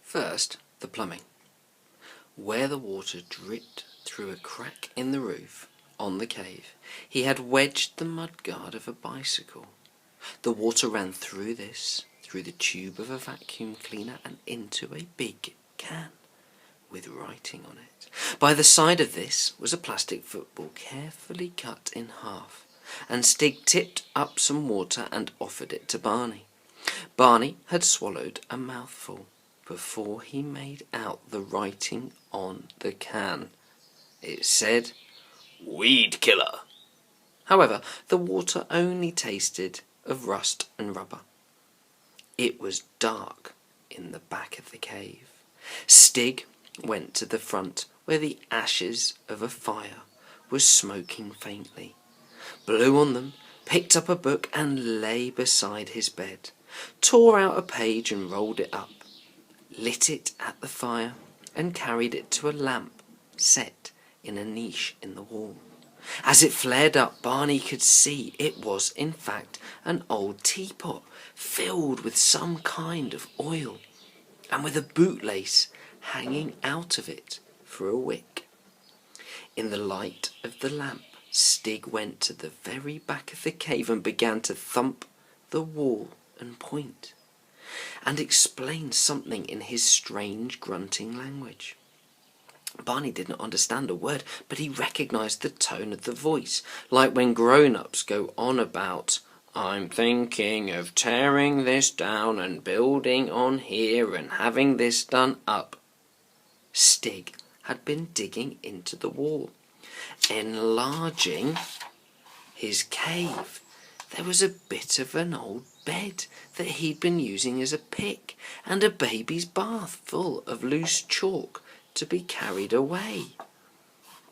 First, the plumbing. Where the water dripped through a crack in the roof on the cave, he had wedged the mudguard of a bicycle. The water ran through this, through the tube of a vacuum cleaner and into a big can with writing on it. By the side of this was a plastic football carefully cut in half, and Stig tipped up some water and offered it to Barney. Barney had swallowed a mouthful before he made out the writing on the can. It said, "Weed Killer." However, the water only tasted of rust and rubber. It was dark in the back of the cave. Stig went to the front where the ashes of a fire was smoking faintly, blew on them, picked up a book and lay beside his bed, tore out a page and rolled it up, lit it at the fire and carried it to a lamp set in a niche in the wall. As it flared up, Barney could see it was in fact an old teapot filled with some kind of oil, and with a bootlace hanging out of it for a wick. In the light of the lamp, Stig went to the very back of the cave and began to thump the wall and point, and explain something in his strange grunting language. Barney did not understand a word, but he recognised the tone of the voice, like when grown-ups go on about, "I'm thinking of tearing this down and building on here and having this done up." Stig had been digging into the wall, enlarging his cave. There was a bit of an old bed that he'd been using as a pick, and a baby's bath full of loose chalk to be carried away.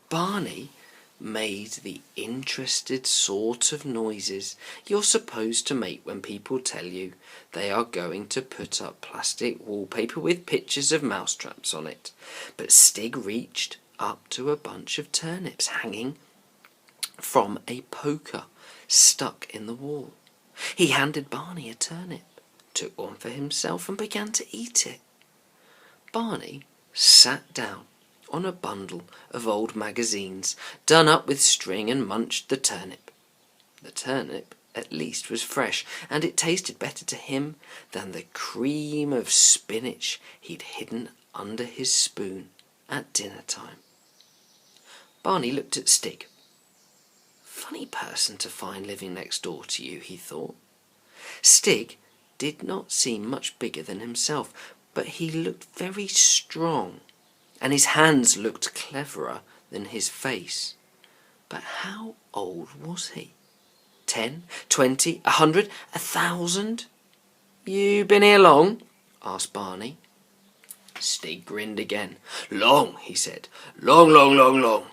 Barney made the interested sort of noises you're supposed to make when people tell you they are going to put up plastic wallpaper with pictures of mousetraps on it. But Stig reached up to a bunch of turnips hanging from a poker stuck in the wall. He handed Barney a turnip, took one for himself and began to eat it. Barney sat down on a bundle of old magazines done up with string and munched the turnip. The turnip at least was fresh, and it tasted better to him than the cream of spinach he'd hidden under his spoon at dinner time. Barney looked at Stig. Funny person to find living next door to you, he thought. Stig did not seem much bigger than himself, but he looked very strong, and his hands looked cleverer than his face. But how old was he? 10, 20, 100, 1,000? "You been here long?" asked Barney. Stig grinned again. "Long," he said. "Long, long, long, long."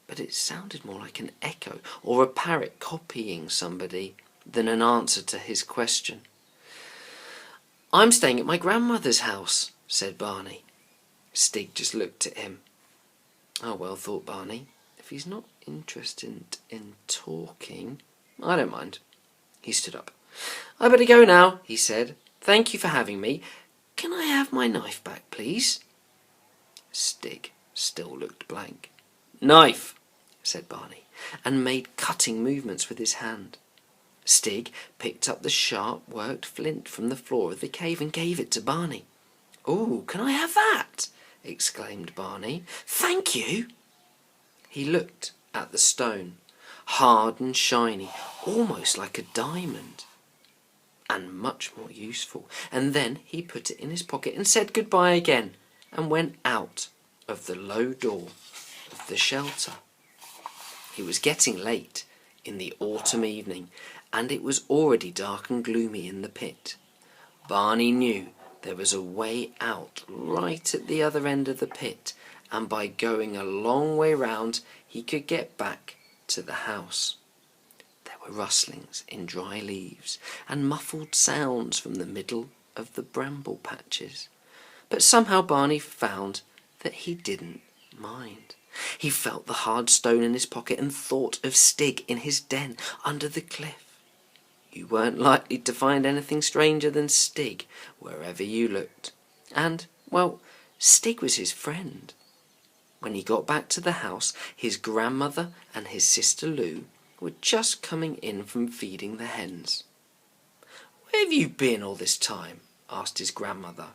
But it sounded more like an echo or a parrot copying somebody than an answer to his question. "I'm staying at my grandmother's house," said Barney. Stig just looked at him. Oh well, thought Barney, if he's not interested in talking, I don't mind. He stood up. "I better go now," he said. "Thank you for having me. Can I have my knife back, please?" Stig still looked blank. "Knife," said Barney, and made cutting movements with his hand. Stig picked up the sharp-worked flint from the floor of the cave and gave it to Barney. "Oh, can I have that?" exclaimed Barney. "Thank you." He looked at the stone, hard and shiny, almost like a diamond, and much more useful, and then he put it in his pocket and said goodbye again and went out of the low door of the shelter. It was getting late in the autumn evening, and it was already dark and gloomy in the pit. Barney knew there was a way out right at the other end of the pit, and by going a long way round he could get back to the house. There were rustlings in dry leaves and muffled sounds from the middle of the bramble patches, but somehow Barney found that he didn't mind. He felt the hard stone in his pocket and thought of Stig in his den under the cliff. You weren't likely to find anything stranger than Stig wherever you looked, and Well, Stig was his friend. When he got back to the house, his grandmother and his sister Lou were just coming in from feeding the hens. "Where have you been all this time?" asked his grandmother.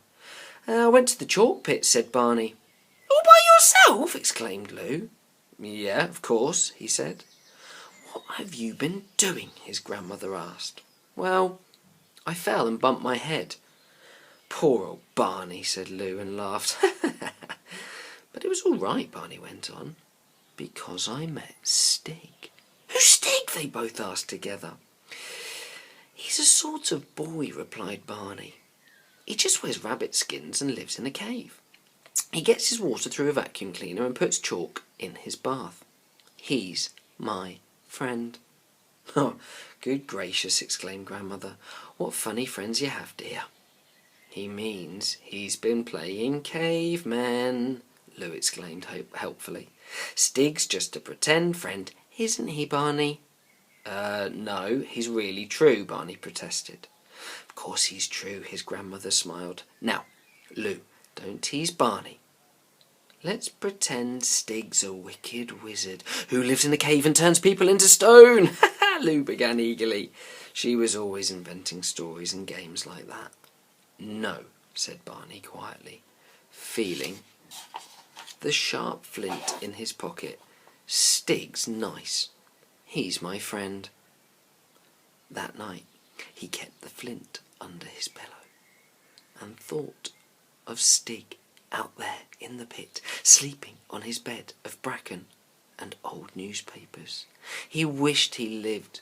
"I went to the chalk pit," said Barney. "All by yourself?" exclaimed Lou. "Yeah, of course," he said. "What have you been doing?" his grandmother asked. "Well, I fell and bumped my head." "Poor old Barney," said Lou and laughed. "But it was all right," Barney went on, "because I met Stig." "Who's Stig?" they both asked together. "He's a sort of boy," replied Barney. "He just wears rabbit skins and lives in a cave. He gets his water through a vacuum cleaner and puts chalk in his bath. He's my friend." "Oh, good gracious," exclaimed Grandmother. "What funny friends you have, dear." "He means he's been playing caveman," Lou exclaimed helpfully. "Stig's just a pretend friend, isn't he, Barney?" No, he's really true," Barney protested. "Of course he's true," his grandmother smiled. "Now, Lou, don't tease Barney. Let's pretend Stig's a wicked wizard who lives in a cave and turns people into stone." Lou began eagerly. She was always inventing stories and games like that. "No," said Barney quietly, feeling the sharp flint in his pocket. "Stig's nice. He's my friend." That night he kept the flint under his pillow and thought of Stig out there in the pit, sleeping on his bed of bracken and old newspapers. He wished he lived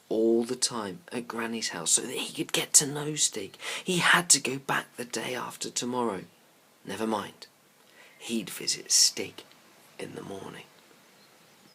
all the time at Granny's house so that he could get to know Stig. He had to go back the day after tomorrow. Never mind. He'd visit Stig in the morning.